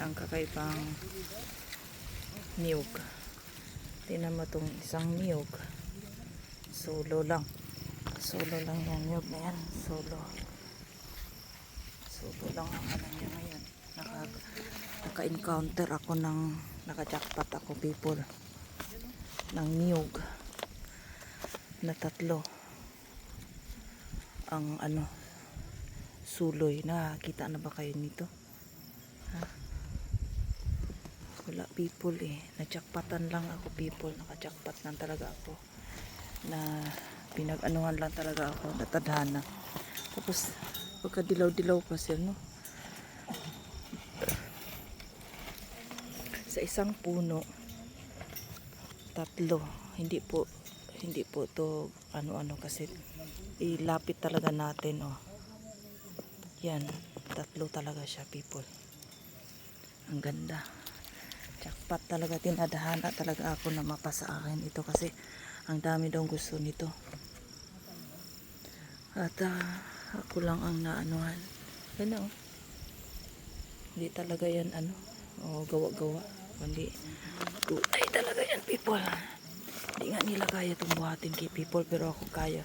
ang kakaibang niyog. Tingnan mo itong isang niyog. Solo lang yan niyog na yan. Solo lang ang ano niya ngayon. Naka-encounter ako ng naka-jackpot ako people ng niyog na 3 ang ano suloy. Nakakita na ba kayo nito? Ha? Wala people eh. Na-jackpotan lang ako people. Naka-jackpot lang talaga ako. Na pinag-anuhan lang talaga ako. Natadhana. Tapos pagkadilaw-dilaw pa siya no. Sa isang puno 3. Hindi po to ano kasi ilapit talaga natin oh. Yan, 3 talaga siya people. Ang ganda. Jackpot talaga, tinadhana talaga ako na mapasa akin ito kasi ang dami daw gusto nito. At ako lang ang naanuhan. Ano? Hindi talaga yan ano, gawa-gawa. Kundi ay talaga yan people. Hindi nga nila kaya itong buhatin kay people pero ako kaya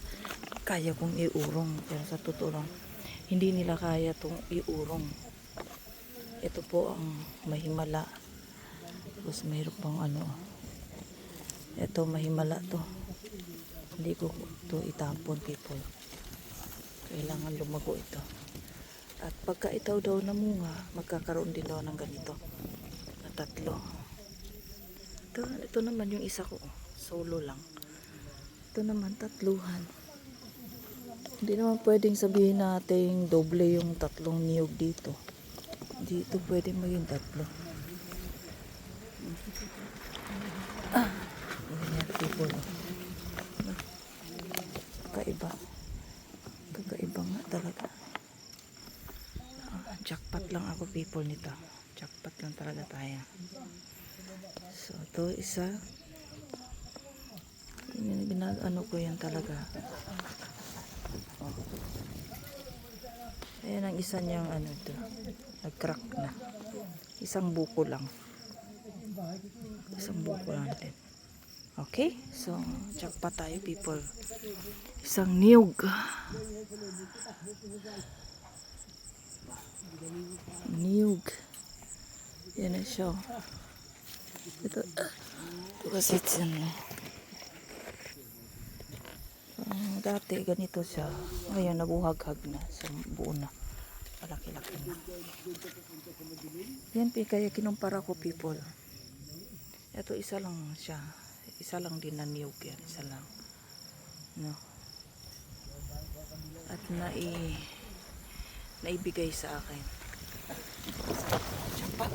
kong iurong. Pero sa totoo lang hindi nila kaya itong iurong. Ito po ang mahimala. Tapos mayroon pang ano. Ito mahimala to. Hindi ko to itapon people. Kailangan lumago ito. At pagka itaw daw namunga, magkakaroon din daw ng ganito. Na 3. Ito naman yung isa ko. Solo lang. Ito naman 3. Hindi naman pwedeng sabihin natin doble yung 3 niyog dito. Dito pwedeng maging 3. Ganyan people. Kakaiba nga talaga. Jackpot lang ako people nito. Jackpot lang talaga tayo. So ito isa. Ano ko yan talaga. Ayan ang isa niyang ano ito. Nag-crack na. Isang buko lang. Din. Okay? So, jackpot tayo people. Isang niyog. Niyog. Yan na siya. Ito kasi dati ganito siya. Ngayon nabuhaghag na. So, buo na. Malaki-laki na. Yan kaya kinumpara ko people. Ito isa lang siya. Isa lang din na niyog yan. Isa lang. No. At naibigay sa akin. Jackpot.